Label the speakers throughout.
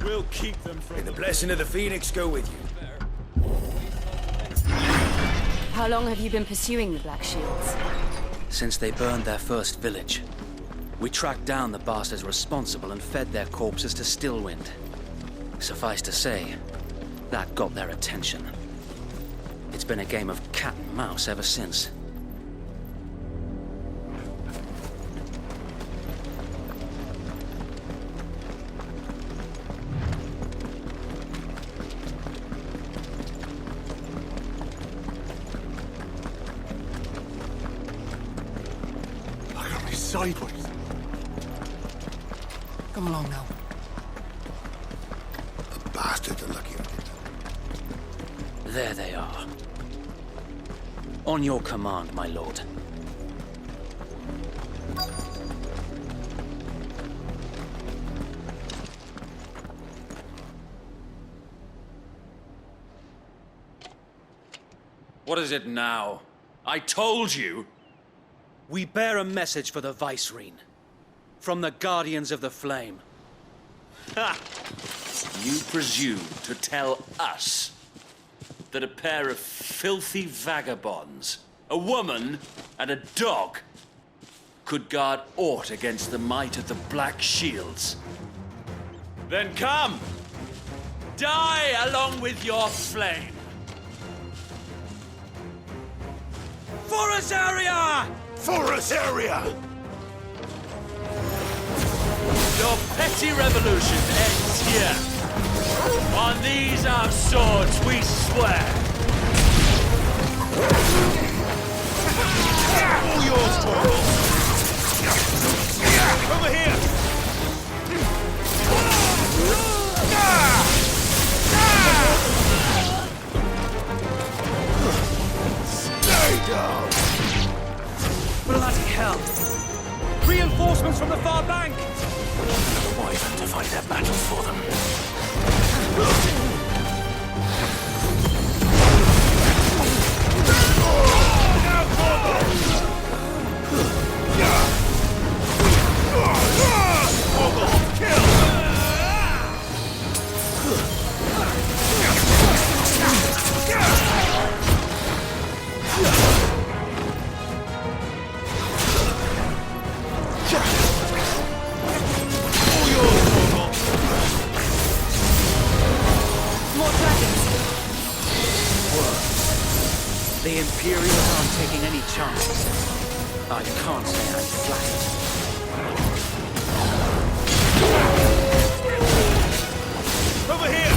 Speaker 1: We'll keep them from...
Speaker 2: May the blessing of the Phoenix go with you.
Speaker 3: How long have you been pursuing the Black Shields?
Speaker 4: Since they burned their first village. We tracked down the bastards responsible and fed their corpses to Stillwind. Suffice to say, that got their attention. It's been a game of cat and mouse ever since.
Speaker 1: Sideways.
Speaker 4: Come along now.
Speaker 2: The bastards are lucky I did that.
Speaker 4: There they are. On your command, my lord.
Speaker 1: What is it now? I told you!
Speaker 4: We bear a message for the Vicereine. From the Guardians of the Flame.
Speaker 1: Ha! You presume to tell us that a pair of filthy vagabonds, a woman and a dog, could guard aught against the might of the Black Shields? Then come! Die along with your flame! For Azaria!
Speaker 2: For us area!
Speaker 1: Your petty revolution ends here. On these our swords we swear.
Speaker 2: All yours, Toro!
Speaker 1: Over here!
Speaker 2: Stay down!
Speaker 4: Bloody hell! Reinforcements from the far bank!
Speaker 2: Why even to fight that battle for them?
Speaker 4: The Imperials aren't taking any chances. I can't say I'm flattered.
Speaker 1: Over here!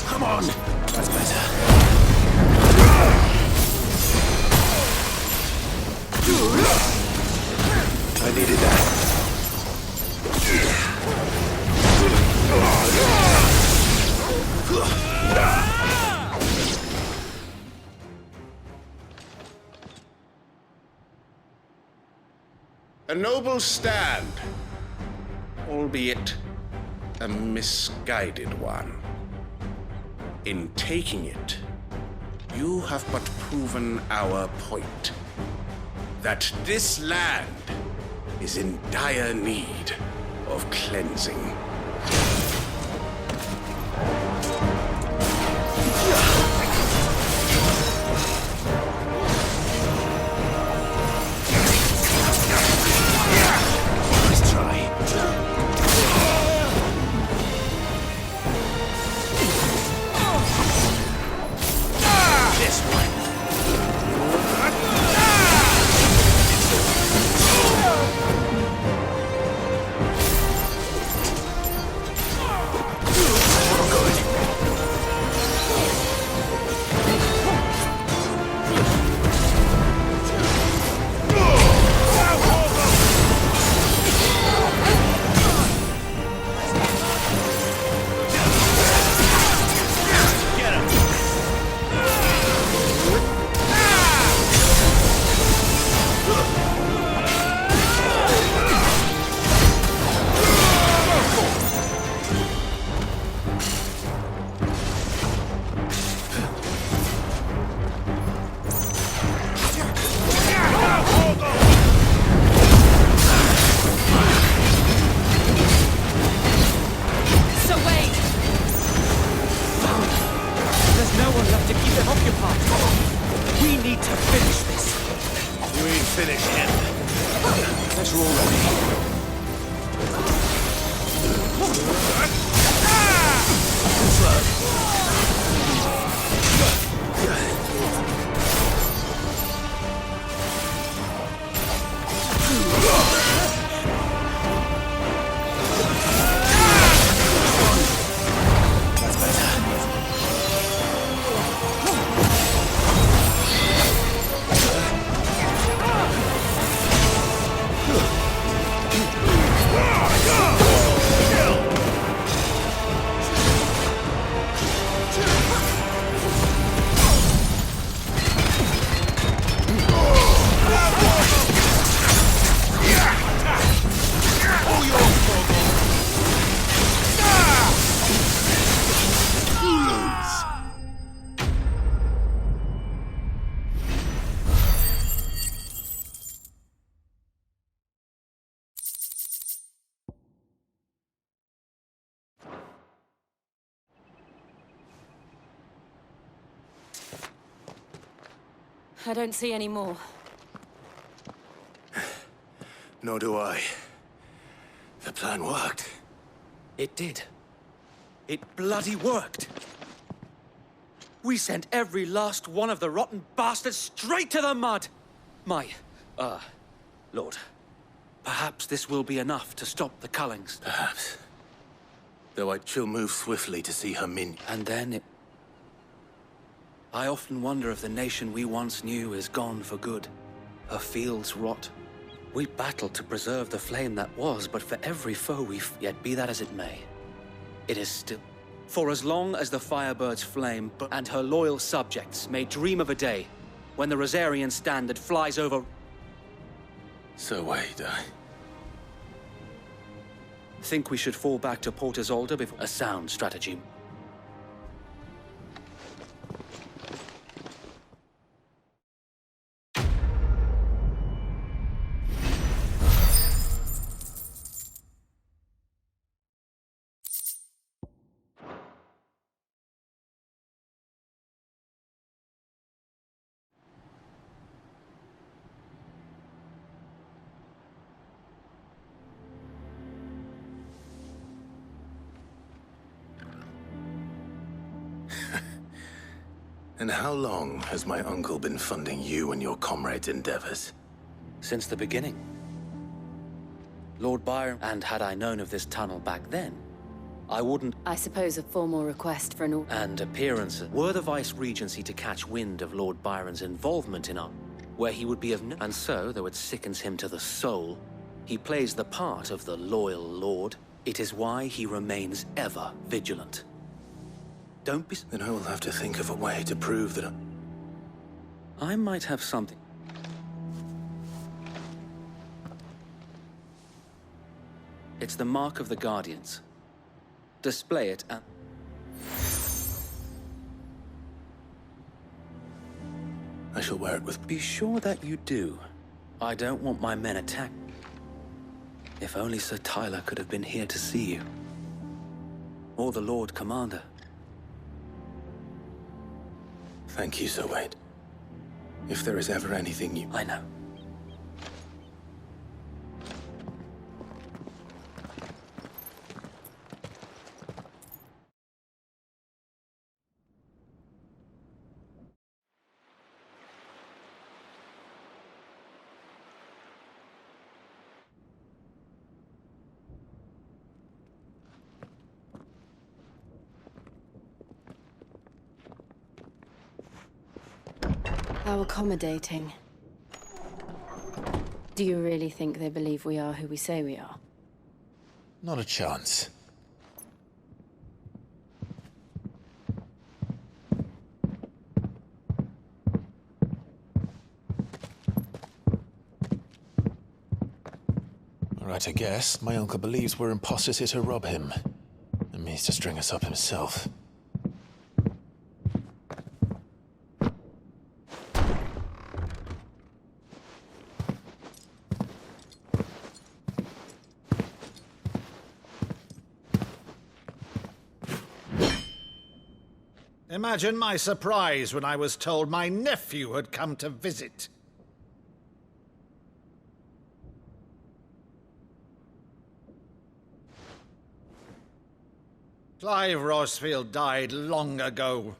Speaker 2: Come on! That's better. I needed that.
Speaker 5: A noble stand, albeit a misguided one. In taking it, you have but proven our point. That this land is in dire need of cleansing.
Speaker 2: Let's try. This one. him.
Speaker 4: Better already.
Speaker 3: I don't see any more.
Speaker 2: Nor do I. The plan worked.
Speaker 4: It did. It bloody worked. We sent every last one of the rotten bastards straight to the mud! Lord, perhaps this will be enough to stop the Cullings.
Speaker 2: Perhaps. Though she'll move swiftly to see her minion.
Speaker 4: And then it... I often wonder if the nation we once knew is gone for good. Her fields rot. We battled to preserve the flame that was, but for every foe yet be that as it may, it is still... For as long as the Firebird's flame and her loyal subjects may dream of a day when the Rosarian standard flies over...
Speaker 2: So wait,
Speaker 4: Think we should fall back to Port Isolde before... A sound strategy.
Speaker 2: And how long has my uncle been funding you and your comrades' endeavors?
Speaker 4: Since the beginning. Lord Byron, and had I known of this tunnel back then, I wouldn't...
Speaker 3: I suppose a formal request for an...
Speaker 4: And appearances. Were the Vice-Regency to catch wind of Lord Byron's involvement in our... where he would be of no... And so, though it sickens him to the soul, he plays the part of the loyal lord. It is why he remains ever vigilant. Don't be...
Speaker 2: Then I will have to think of a way to prove that
Speaker 4: I might have something. It's the mark of the Guardians. Display it and...
Speaker 2: I shall wear it with...
Speaker 4: Be sure that you do. I don't want my men attacked. If only Sir Tyler could have been here to see you. Or the Lord Commander.
Speaker 2: Thank you, Sir Wade. If there is ever anything you...
Speaker 4: I know.
Speaker 3: How accommodating. Do you really think they believe we are who we say we are?
Speaker 2: Not a chance. All right, I guess. My uncle believes we're imposters here to rob him. And means to string us up himself.
Speaker 6: Imagine my surprise when I was told my nephew had come to visit. Clive Rosfield died long ago.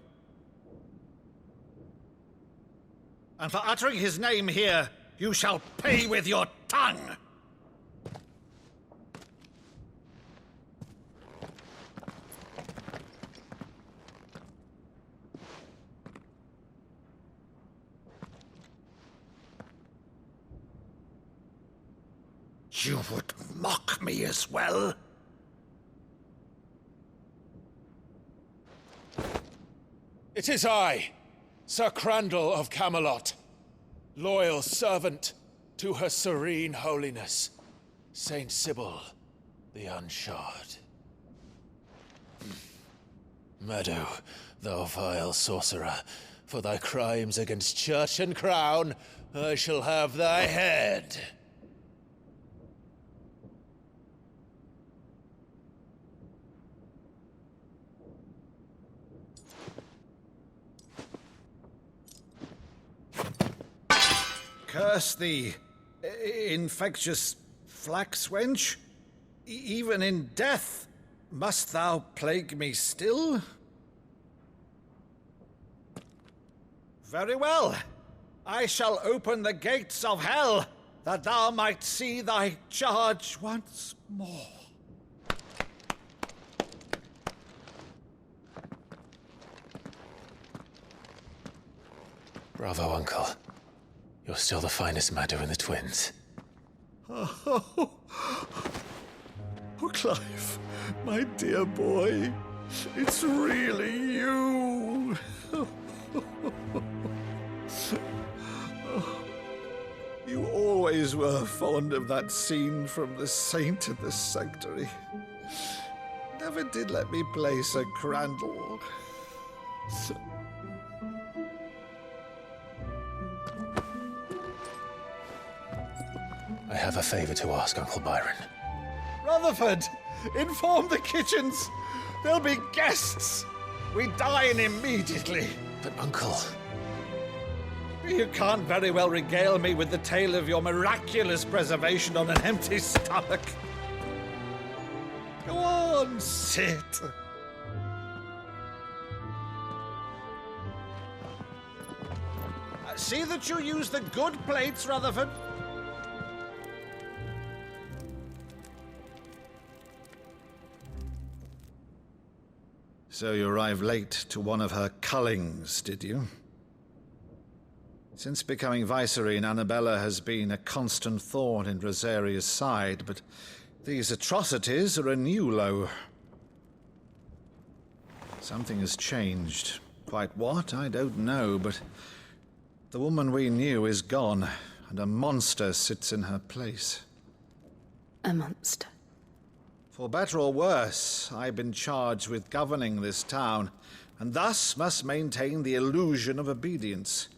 Speaker 6: And for uttering his name here, you shall pay with your tongue! You would mock me as well?
Speaker 2: It is I, Sir Crandall of Camelot, loyal servant to her serene holiness, Saint Sybil the Unshod. Meadow, thou vile sorcerer, for thy crimes against church and crown, I shall have thy head.
Speaker 6: Curse thee, infectious flax wench. Even in death, must thou plague me still? Very well. I shall open the gates of hell, that thou might see thy charge once more.
Speaker 2: Bravo, Uncle. You're still the finest Meadow in the twins.
Speaker 6: Oh, Clive, my dear boy, it's really you. You always were fond of that scene from The Saint in the Sanctuary. Never did let me play Sir Crandall.
Speaker 2: I have a favor to ask, Uncle Byron.
Speaker 6: Rutherford, inform the kitchens. There'll be guests. We dine immediately.
Speaker 2: But, Uncle...
Speaker 6: You can't very well regale me with the tale of your miraculous preservation on an empty stomach. Go on, sit. See that you use the good plates, Rutherford. So you arrived late to one of her cullings, did you? Since becoming Vicereine, Annabella has been a constant thorn in Rosaria's side, but these atrocities are a new low. Something has changed. Quite what, I don't know, but the woman we knew is gone, and a monster sits in her place.
Speaker 3: A monster.
Speaker 6: For better or worse, I've been charged with governing this town, and thus must maintain the illusion of obedience.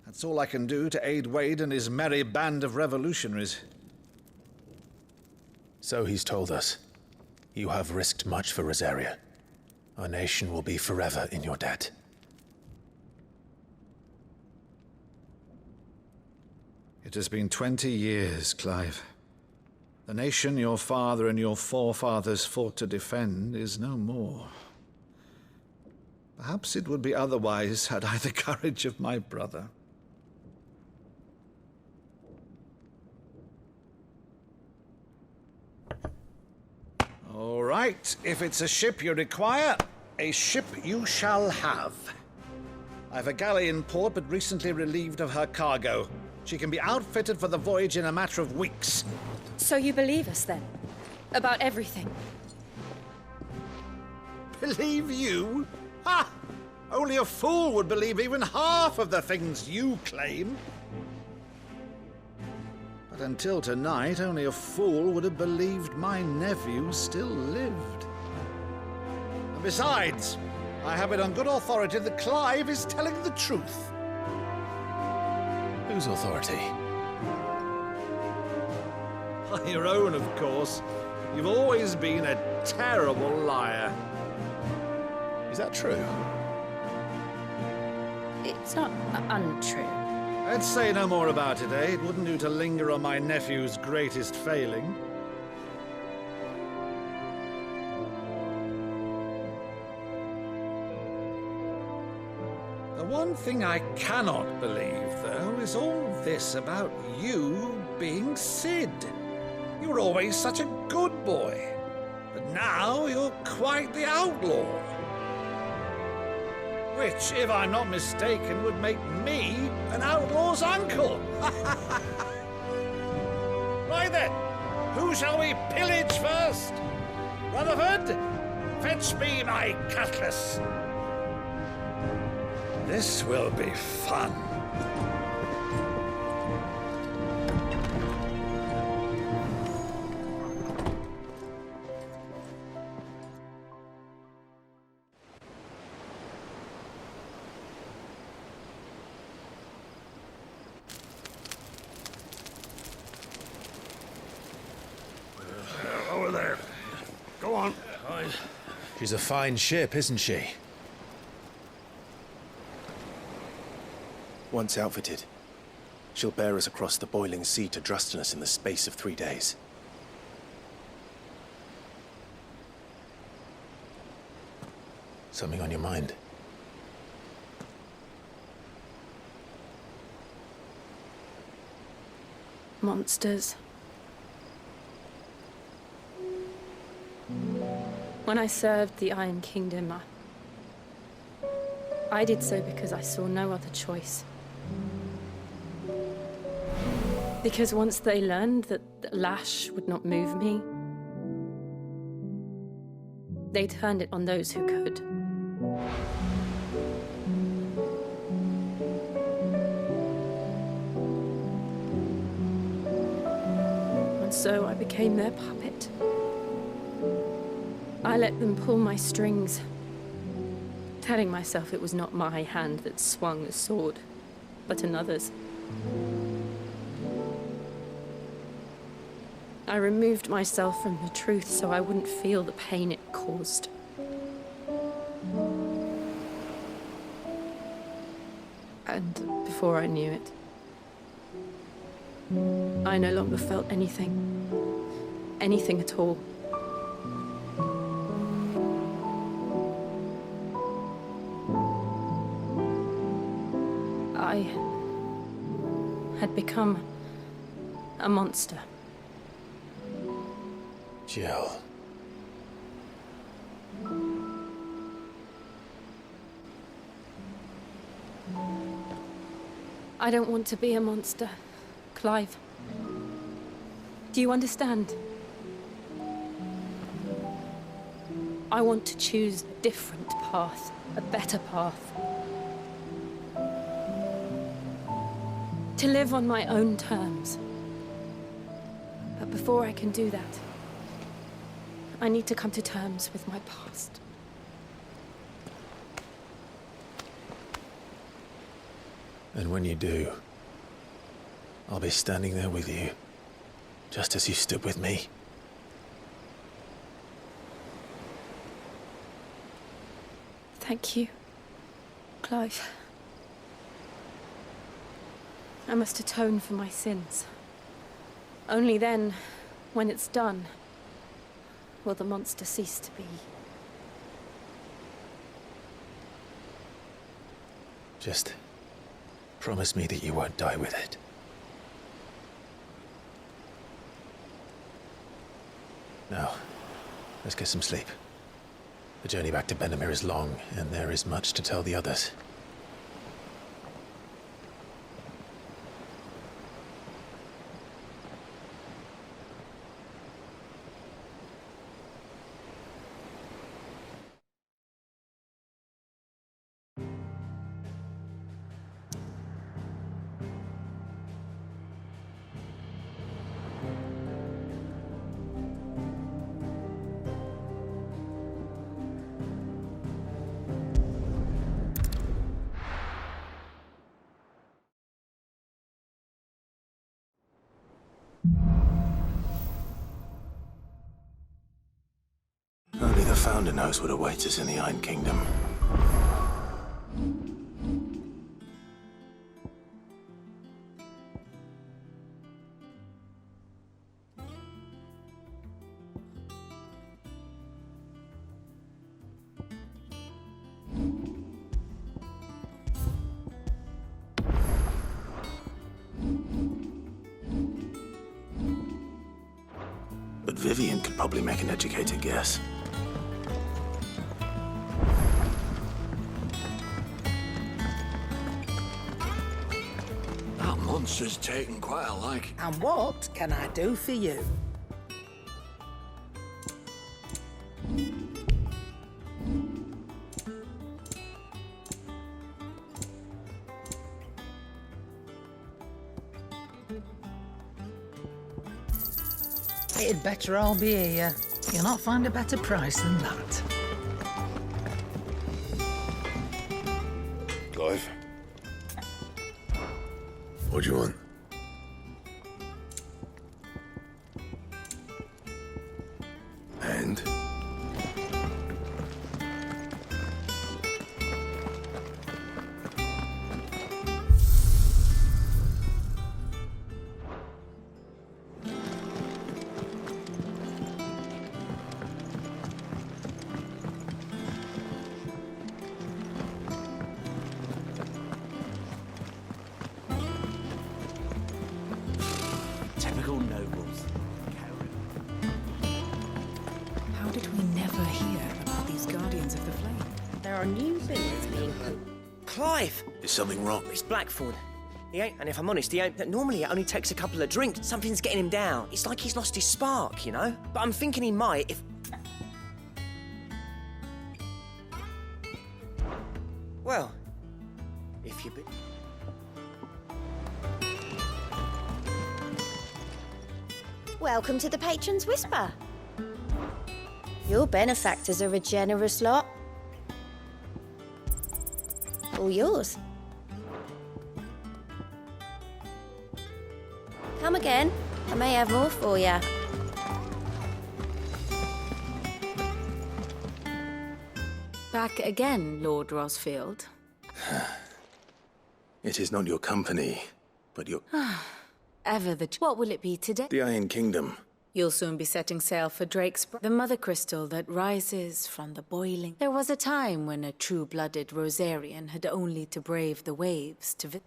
Speaker 6: That's all I can do to aid Wade and his merry band of revolutionaries.
Speaker 2: So he's told us. You have risked much for Rosaria. Our nation will be forever in your debt.
Speaker 6: It has been 20 years, Clive. The nation your father and your forefathers fought to defend is no more. Perhaps it would be otherwise had I the courage of my brother. All right, if it's a ship you require, a ship you shall have. I've a galley in port, but recently relieved of her cargo. She can be outfitted for the voyage in a matter of weeks.
Speaker 3: So you believe us, then? About everything?
Speaker 6: Believe you? Ha! Only a fool would believe even half of the things you claim. But until tonight, only a fool would have believed my nephew still lived. And besides, I have it on good authority that Clive is telling the truth.
Speaker 2: Whose authority?
Speaker 6: Your own, of course. You've always been a terrible liar.
Speaker 2: Is that true?
Speaker 3: It's not untrue.
Speaker 6: Let's say no more about it, eh? It wouldn't do to linger on my nephew's greatest failing. thing I cannot believe, though, is all this about you being Sid. You were always such a good boy, but now you're quite the outlaw. Which, if I'm not mistaken, would make me an outlaw's uncle. Right then, who shall we pillage first? Rutherford, fetch me my cutlass. This will be fun.
Speaker 7: Over there. Go on.
Speaker 2: She's a fine ship, isn't she?
Speaker 8: Once outfitted, she'll bear us across the boiling sea to Drustinus in the space of 3 days.
Speaker 2: Something on your mind?
Speaker 3: Monsters. When I served the Iron Kingdom, I did so because I saw no other choice. Because once they learned that the lash would not move me, they turned it on those who could. And so I became their puppet. I let them pull my strings, telling myself it was not my hand that swung the sword, but another's. I removed myself from the truth so I wouldn't feel the pain it caused. And before I knew it, I no longer felt anything. Anything at all. I had become a monster.
Speaker 2: Jill.
Speaker 3: I don't want to be a monster, Clive. Do you understand? I want to choose a different path, a better path. To live on my own terms. But before I can do that, I need to come to terms with my past.
Speaker 2: And when you do, I'll be standing there with you, just as you stood with me.
Speaker 3: Thank you, Clive. I must atone for my sins. Only then, when it's done, will the monster cease to be.
Speaker 2: Just promise me that you won't die with it. Now, let's get some sleep. The journey back to Benamir is long, and there is much to tell the others.
Speaker 8: Only the Founder knows what awaits us in the Iron Kingdom. but Vivian could probably make an educated guess.
Speaker 7: That monster's taken quite a like.
Speaker 9: And what can I do for you? It'd better all be here. You'll not find a better price than that.
Speaker 7: Clive? What do you want? And?
Speaker 10: Typical nobles.
Speaker 9: How did we never hear about these Guardians of the Flame?
Speaker 11: There are new things being... Clive!
Speaker 8: Is something wrong?
Speaker 11: It's Blackthorn. He ain't, and if I'm honest, he ain't... Normally it only takes a couple of drinks. Something's getting him down. It's like he's lost his spark, you know? But I'm thinking he might if... Well, if you...
Speaker 12: Welcome to the Patron's Whisper. Your benefactors are a generous lot. All yours. Come again. I may have more for you.
Speaker 3: Back again, Lord Rosfield.
Speaker 8: It is not your company, but your...
Speaker 3: Ever the... What will it be today?
Speaker 8: the Iron Kingdom.
Speaker 3: You'll soon be setting sail for the mother crystal that rises from the boiling. There was a time when a true-blooded Rosarian had only to brave the waves to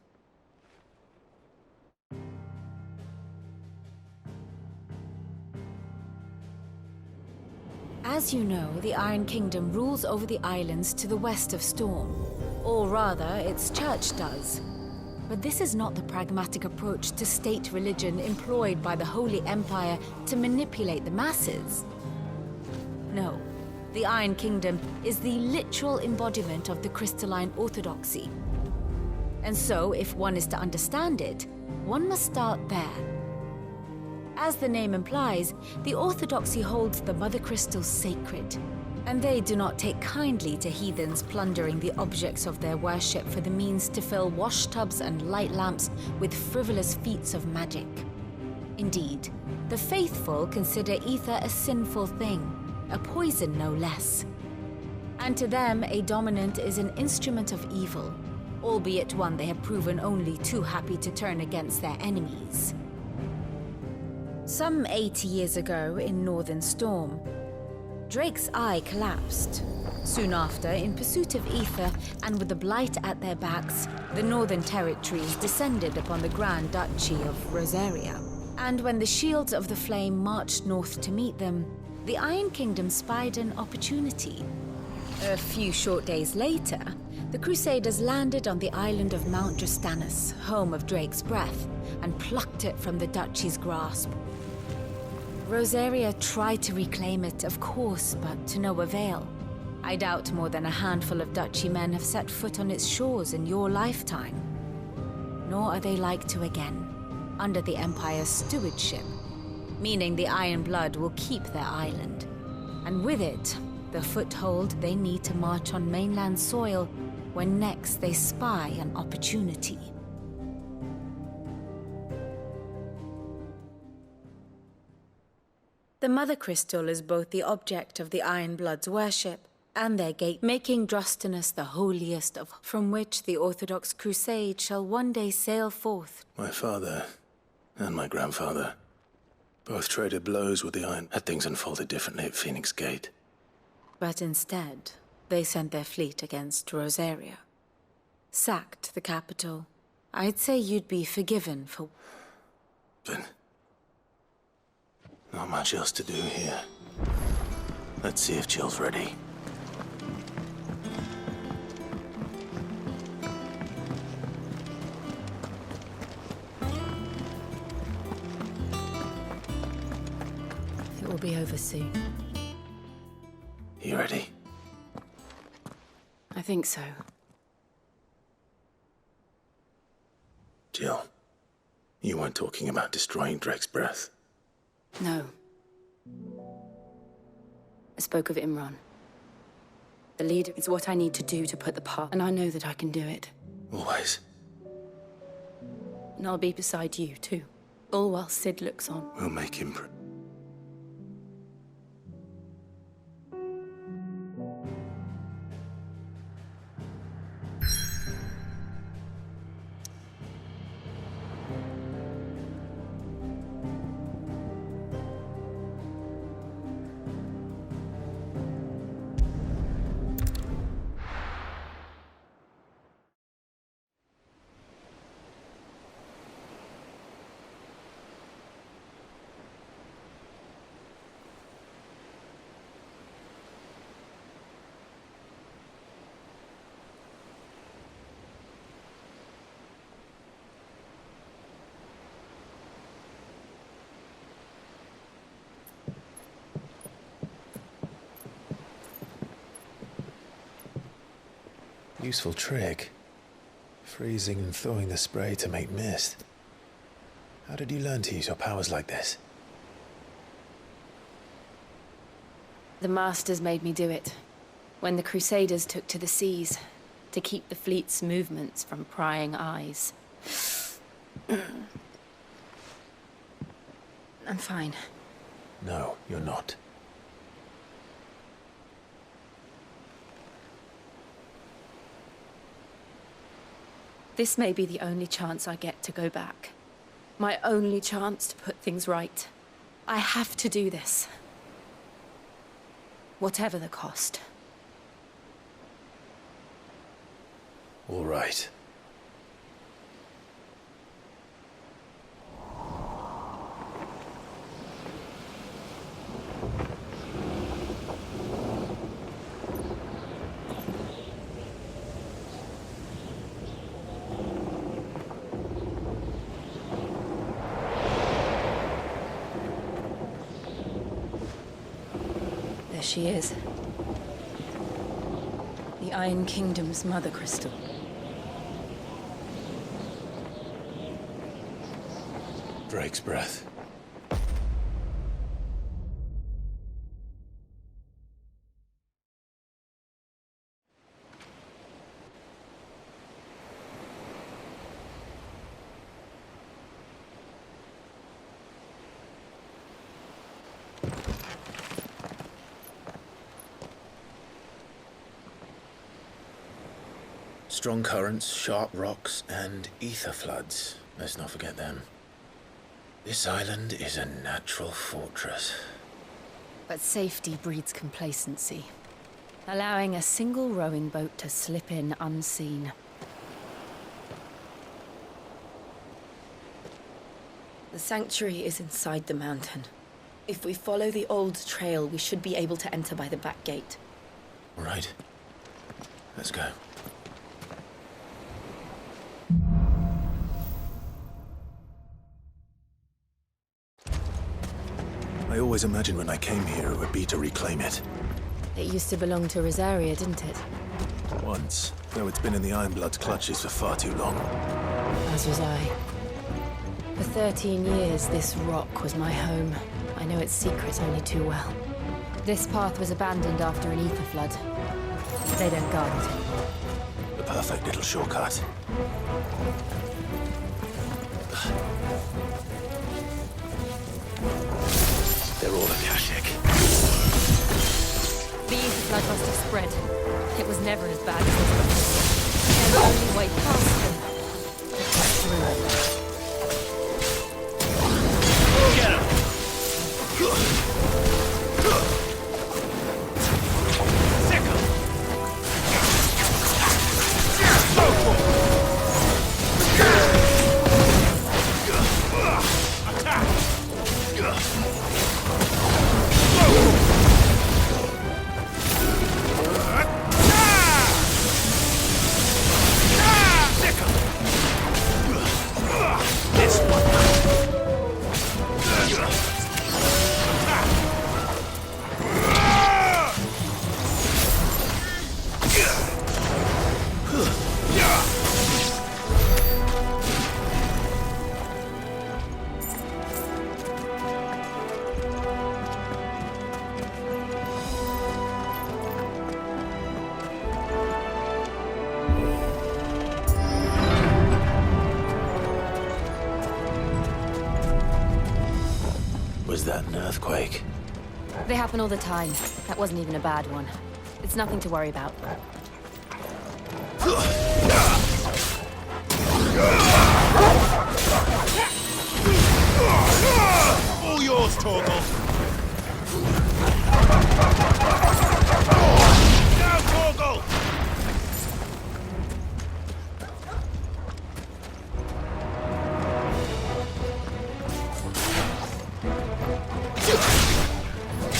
Speaker 3: As you know, the Iron Kingdom rules over the islands to the west of Storm. Or rather, its church does. But this is not the pragmatic approach to state religion employed by the Holy Empire to manipulate the masses. No, the Iron Kingdom is the literal embodiment of the crystalline orthodoxy. And so, if one is to understand it, one must start there. As the name implies, the orthodoxy holds the mother crystals sacred, and they do not take kindly to heathens plundering the objects of their worship for the means to fill washtubs and light lamps with frivolous feats of magic. Indeed, the faithful consider ether a sinful thing, a poison no less. And to them, a dominant is an instrument of evil, albeit one they have proven only too happy to turn against their enemies. Some 80 years ago in Northern Storm, Drake's eye collapsed. Soon after, in pursuit of ether and with the blight at their backs, the Northern Territories descended upon the Grand Duchy of Rosaria. And when the Shields of the Flame marched north to meet them, the Iron Kingdom spied an opportunity. A few short days later, the Crusaders landed on the island of Mount Drastanus, home of Drake's breath, and plucked it from the Duchy's grasp. Rosaria tried to reclaim it, of course, but to no avail. I doubt more than a handful of Duchy men have set foot on its shores in your lifetime. Nor are they like to again, under the Empire's stewardship, meaning the Iron Blood will keep their island. And with it, the foothold they need to march on mainland soil when next they spy an opportunity. The Mother Crystal is both the object of the Iron Blood's worship and their gate, making Drastanus the holiest of from which the Orthodox Crusade shall one day sail forth.
Speaker 8: My father and my grandfather both traded blows with the Iron. Had things unfolded differently at Phoenix Gate.
Speaker 3: But instead, they sent their fleet against Rosaria. Sacked the capital. I'd say you'd be forgiven for...
Speaker 8: Then Not much else to do here. Let's see if Jill's ready.
Speaker 3: It will be over soon.
Speaker 8: You ready?
Speaker 3: I think so.
Speaker 8: Jill, you weren't talking about destroying Drake's breath.
Speaker 3: No. I spoke of Imran. The leader is what I need to do to put the part, and I know that I can do it.
Speaker 8: Always.
Speaker 3: And I'll be beside you, too. All while Sid looks on.
Speaker 8: We'll make him...
Speaker 2: Useful trick. Freezing and thawing the spray to make mist. How did you learn to use your powers like this?
Speaker 3: The Masters made me do it. When the Crusaders took to the seas, to keep the fleet's movements from prying eyes. I'm fine.
Speaker 2: No, you're not.
Speaker 3: This may be the only chance I get to go back. My only chance to put things right. I have to do this. Whatever the cost.
Speaker 2: All right.
Speaker 3: There she is. The Iron Kingdom's mother crystal.
Speaker 2: Drake's breath.
Speaker 8: Strong currents, sharp rocks, and ether floods. Let's not forget them. This island is a natural fortress.
Speaker 3: But safety breeds complacency. Allowing a single rowing boat to slip in unseen. The sanctuary is inside the mountain. If we follow the old trail, we should be able to enter by the back gate.
Speaker 8: All right. Let's go. I always imagined when I came here it would be to reclaim it.
Speaker 3: It used to belong to Rosaria, didn't it?
Speaker 8: Once, though it's been in the Ironblood's clutches for far too long.
Speaker 3: As was I. For 13 years, this rock was my home. I know its secret only too well. This path was abandoned after an ether flood. They don't guard it anymore.
Speaker 8: The perfect little shortcut. They're all Akashic.
Speaker 3: The ether flood must have spread. It was never as bad as this. And the only way past them was through.
Speaker 1: Get him! Sickle! Attack!
Speaker 2: Was that an earthquake?
Speaker 3: They happen all the time. That wasn't even a bad one. It's nothing to worry about.
Speaker 2: All yours, Torgal! Now, Torgal!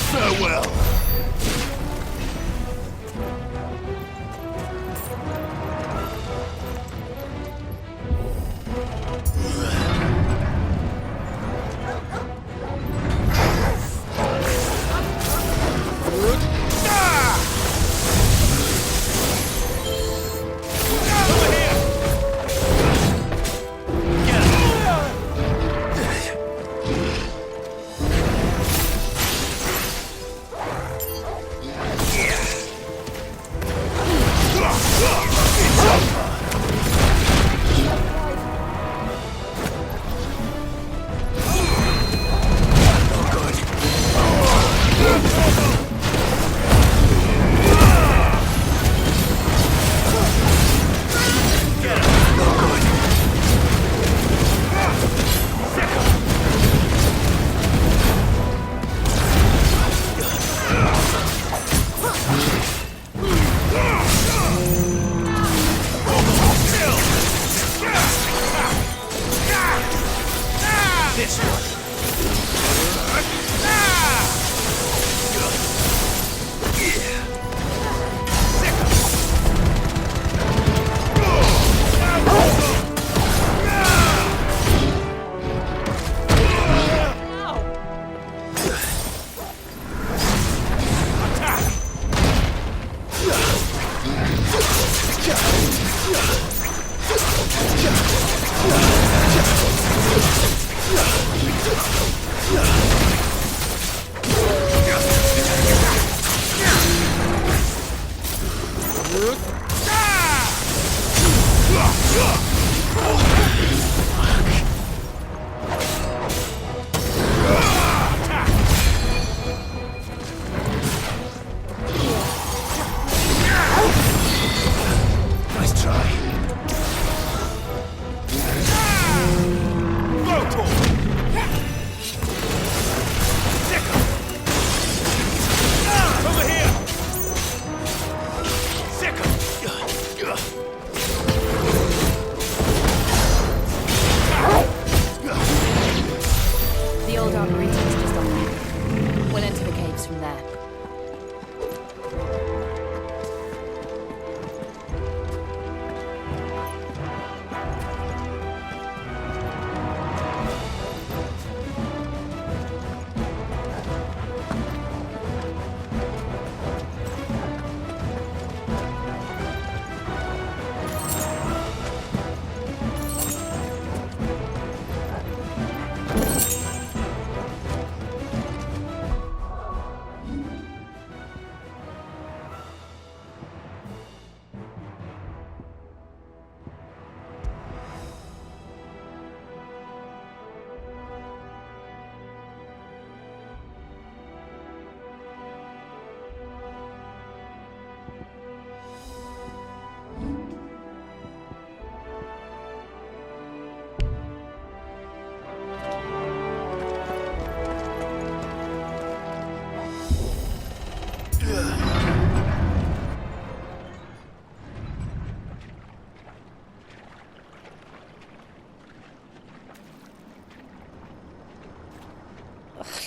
Speaker 2: Farewell!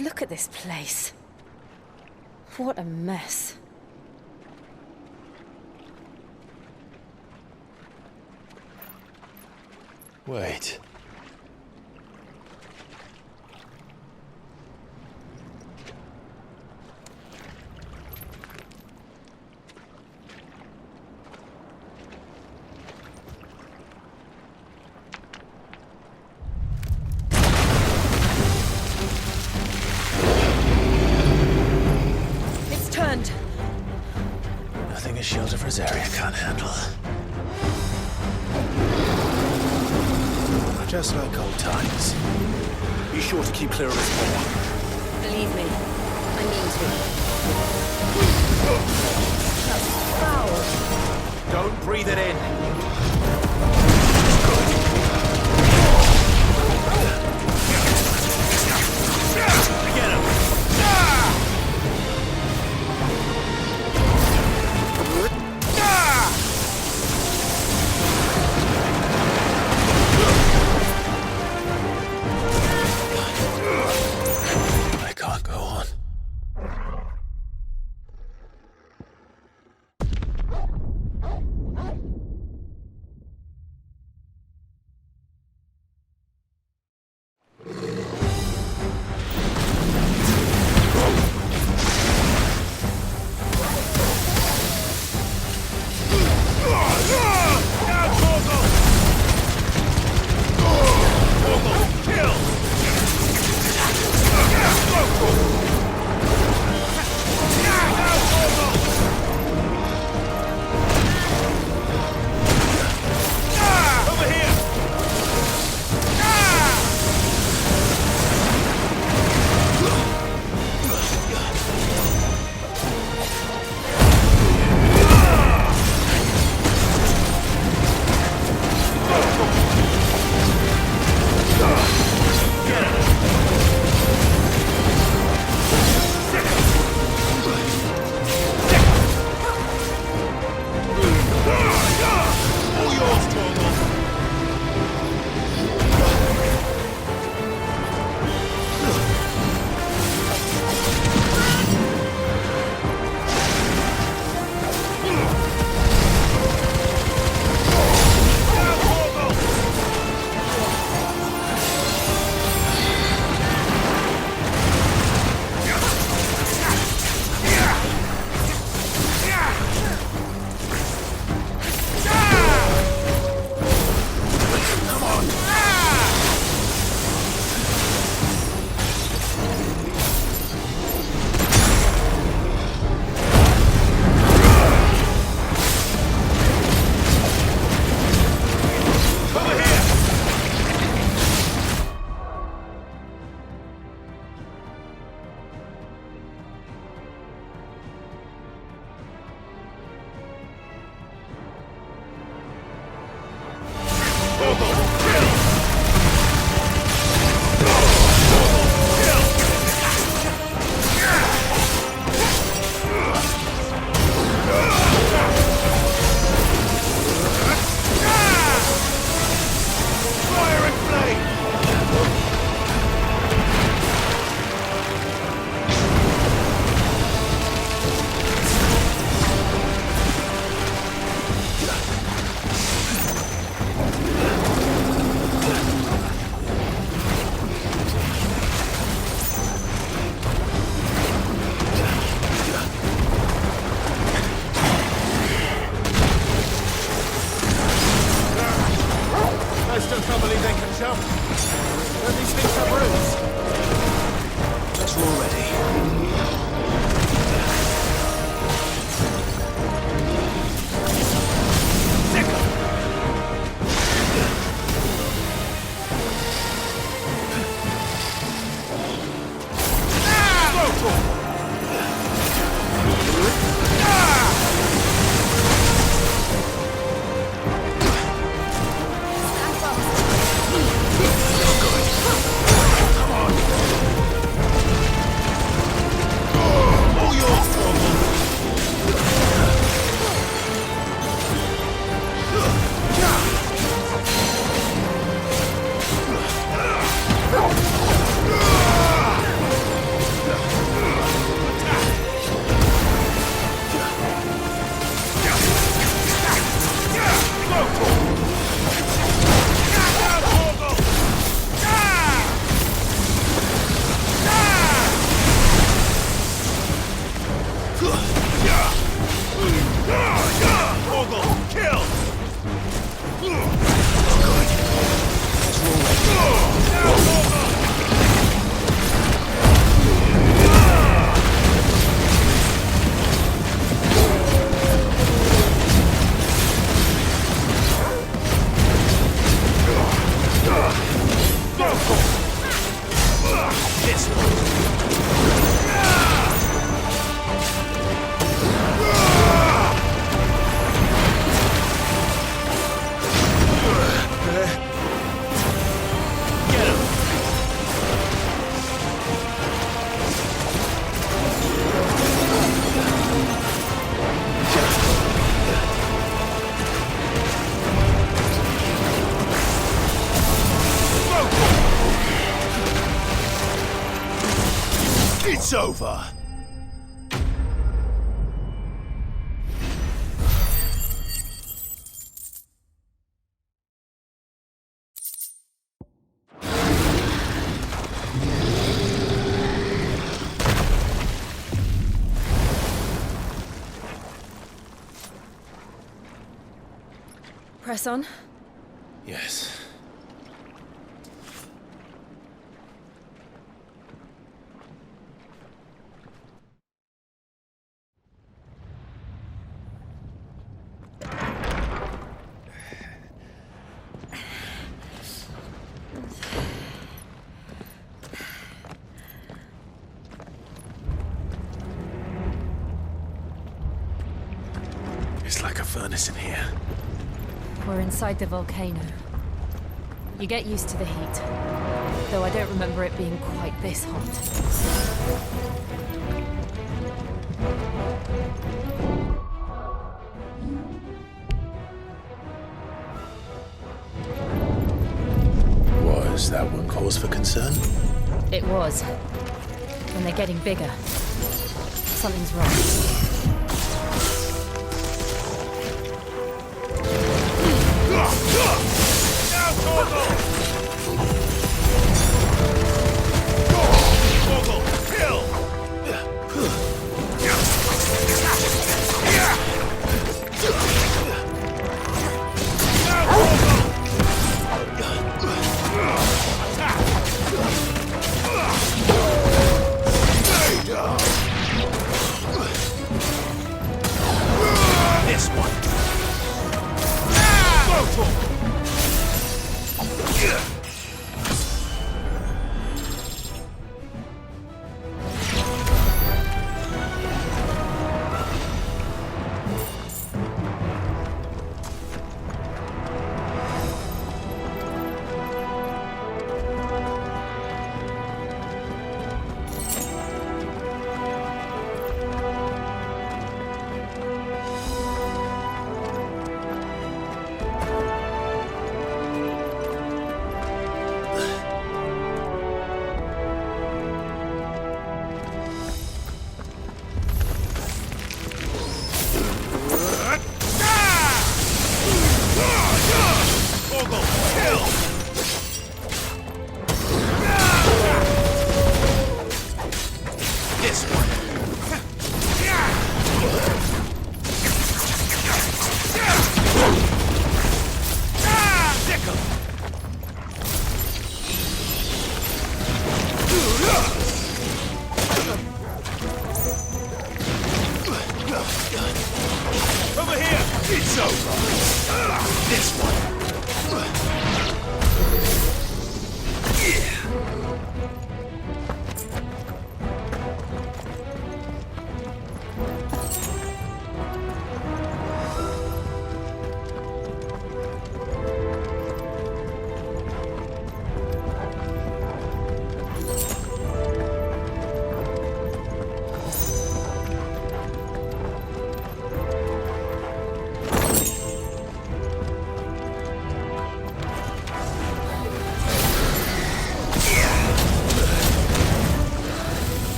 Speaker 3: Look at this place. What a mess.
Speaker 2: Wait. Nothing a shield of Rosaria can't handle. Just like old times. Be sure to keep clear of this wall.
Speaker 3: Believe me, I mean to. That's foul.
Speaker 6: Don't breathe it in.
Speaker 1: Get him!
Speaker 2: I can't go on. It's over!
Speaker 3: Press on.
Speaker 8: Yes. It's like a furnace in here.
Speaker 3: We're inside the volcano. You get used to the heat, though I don't remember it being quite this hot.
Speaker 8: Was that one cause for concern?
Speaker 3: It was. And they're getting bigger. Something's wrong.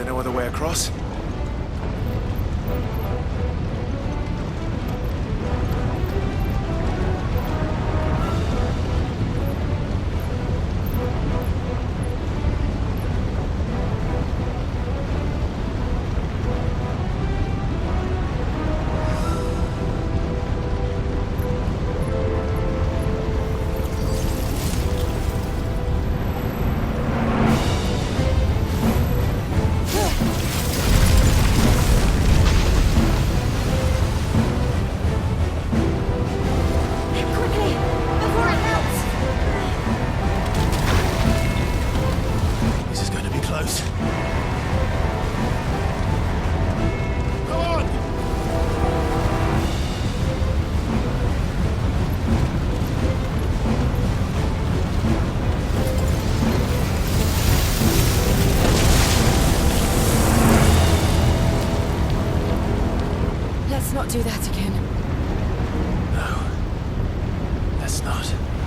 Speaker 10: there no other way across?
Speaker 3: Let's not do that again.
Speaker 2: No. Let's not.